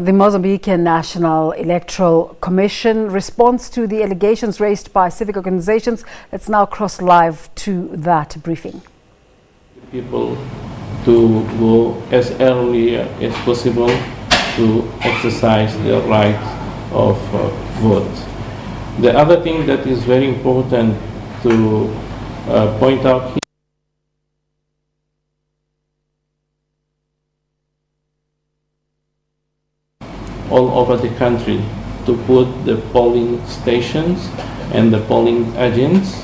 The Mozambican National Electoral Commission responds to the allegations raised by civic organizations. Let's now cross live to that briefing. People to go as early as possible to exercise their right of vote. The other thing that is very important to point out here all over the country to put the polling stations and the polling agents.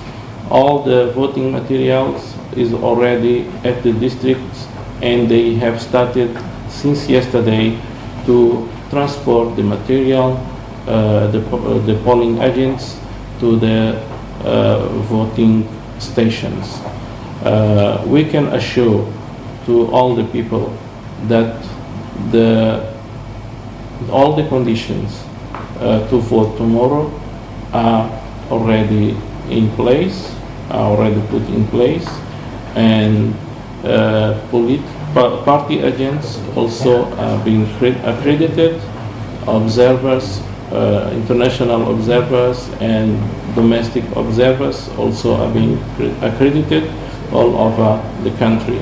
All the voting materials is already at the districts, and they have started since yesterday to transport the material, the polling agents to the voting stations. We can assure to all the people that all the conditions to vote tomorrow are already in place, put in place, and party agents also are being accredited. Observers, international observers and domestic observers also are being accredited all over the country.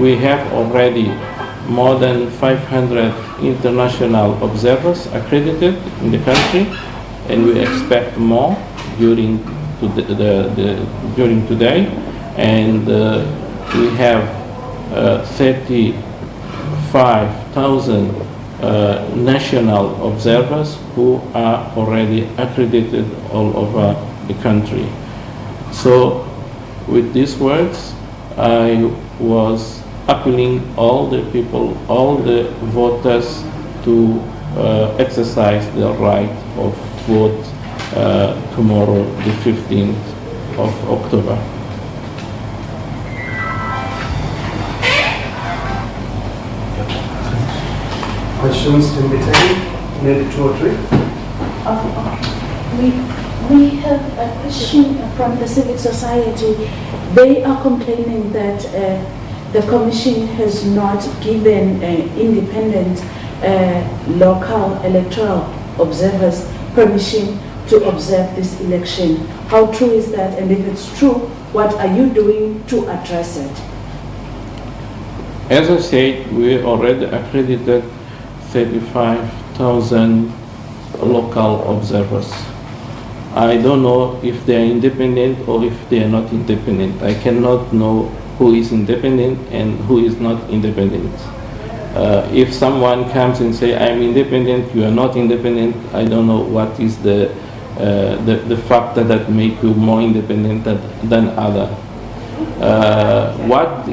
We have already more than 500 international observers accredited in the country, and we expect more during today. And we have 35,000 national observers who are already accredited all over the country. So, with these words, I was appealing all the people, all the voters to exercise their right of vote tomorrow, the 15th of October. Questions can be taken? Maybe 2 or 3? We have a question from the civic society. They are complaining that the Commission has not given independent local electoral observers permission to observe this election. How true is that? And if it's true, what are you doing to address it? As I said, we already accredited 35,000 local observers. I don't know if they are independent or if they are not independent. I cannot know who is independent and who is not independent. If someone comes and say, I'm independent, you are not independent, I don't know what is the factor that make you more independent than other. What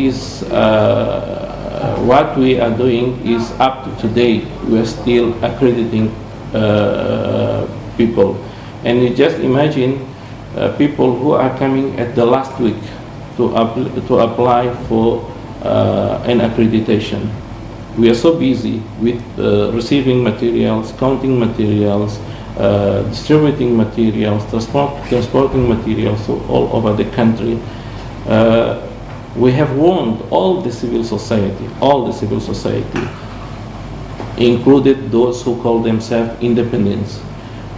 we are doing is up to today. We are still accrediting people. And you just imagine people who are coming at the last week to apply for an accreditation. We are so busy with receiving materials, counting materials, distributing materials, transporting materials all over the country. We have warned all the civil society, included those who call themselves independents,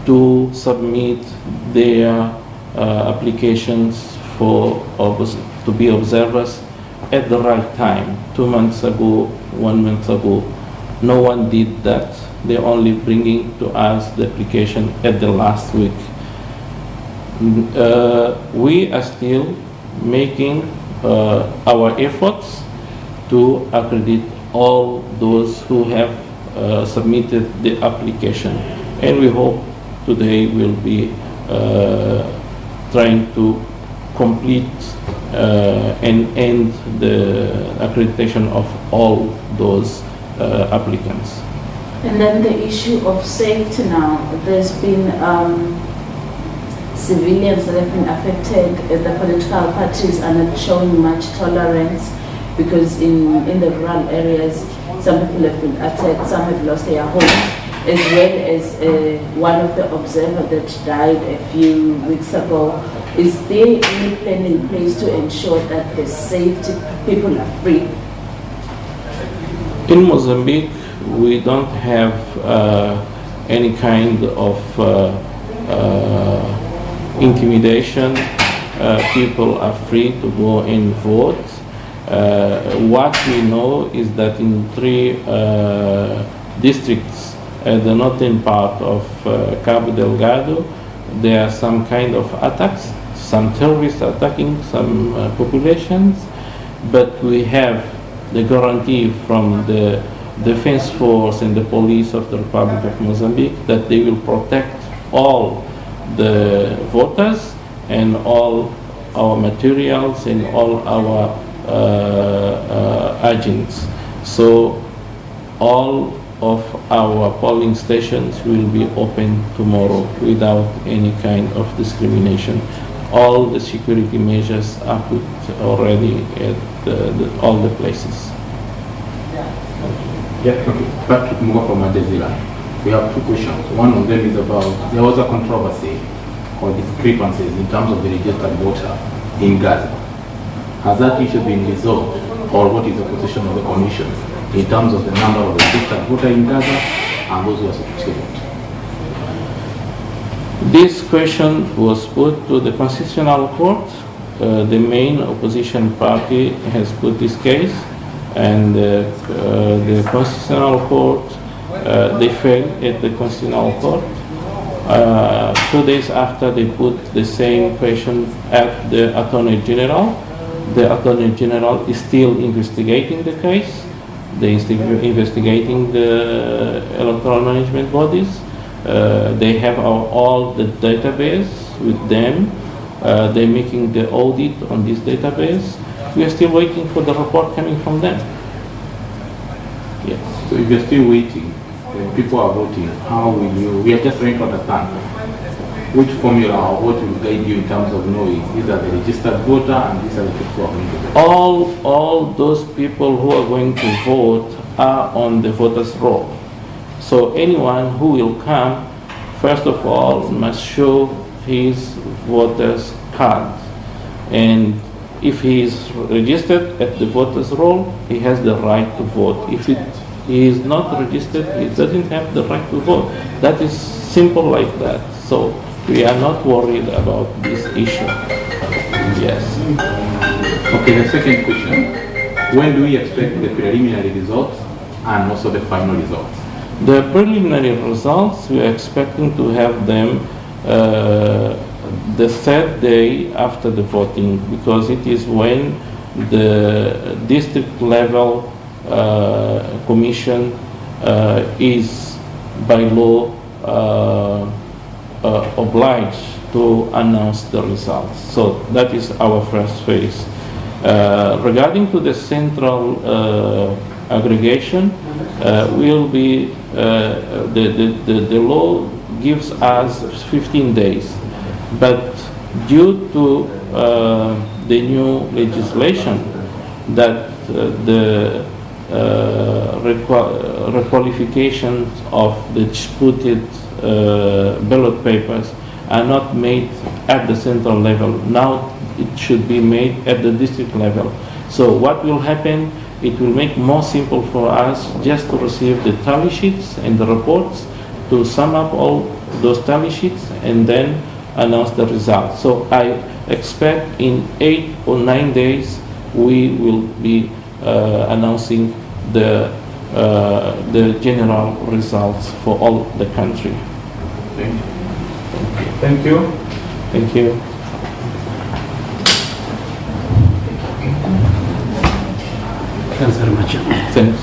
to submit their applications to be observers at the right time. 2 months ago, 1 month ago, no one did that. They're only bringing to us the application at the last week. We are still making our efforts to accredit all those who have submitted the application, and we hope today we'll be trying to complete and end the accreditation of all those applicants. And then the issue of safety now. There's been civilians that have been affected. The political parties are not showing much tolerance because in the rural areas, some people have been attacked, some have lost their homes, as well as one of the observers that died a few weeks ago. Is there any plan in place to ensure that the safety people are free? In Mozambique, we don't have any kind of intimidation. People are free to go and vote. What we know is that in 3 districts at the northern part of Cabo Delgado, there are some kind of attacks, some terrorists attacking some populations, but we have the guarantee from the Defense Force and the police of the Republic of Mozambique that they will protect all the voters and all our materials and all our agents. So all of our polling stations will be open tomorrow without any kind of discrimination. All the security measures are put already at all the places. Yeah, okay. Patrick Moore from Adezila. We have 2 questions. One of them is about, there was a controversy or discrepancies in terms of the registered voter in Gaza. Has that issue been resolved, or what is the position of the Commission in terms of the number of registered voters in Gaza and those who are supposed to vote? This question was put to the Constitutional Court. The main opposition party has put this case, and the Constitutional Court, they failed at the Constitutional Court. 2 days after, they put the same question at the Attorney General. The Attorney General is still investigating the case. They are still investigating the electoral management bodies. They have all the database with them. They're making the audit on this database. We are still waiting for the report coming from them. Yes. So if you're still waiting, people are voting, how will you, we are just trying to understand which formula or what will guide you in terms of knowing these are the registered voter and these are the people who are going to vote? All those people who are going to vote are on the voters' roll. So anyone who will come, first of all, must show his voter's card. And if he is registered at the voters' roll, he has the right to vote. If he is not registered, he doesn't have the right to vote. That is simple like that. So we are not worried about this issue. Yes. Okay, the second question. When do we expect the preliminary results and also the final results? The preliminary results, we are expecting to have them the 3rd day after the voting, because it is when the district level commission is by law obliged to announce the results. So that is our first phase. Regarding to the central aggregation, will be the law gives us 15 days, but due to the new legislation that the requalifications of the disputed ballot papers are not made at the central level. Now it should be made at the district level. So what will happen? It will make more simple for us just to receive the tally sheets and the reports, to sum up all those tally sheets and then announce the results. So I expect in 8 or 9 days we will be announcing the general results for all the country. Thank you. Thank you. Thanks very much. Thanks.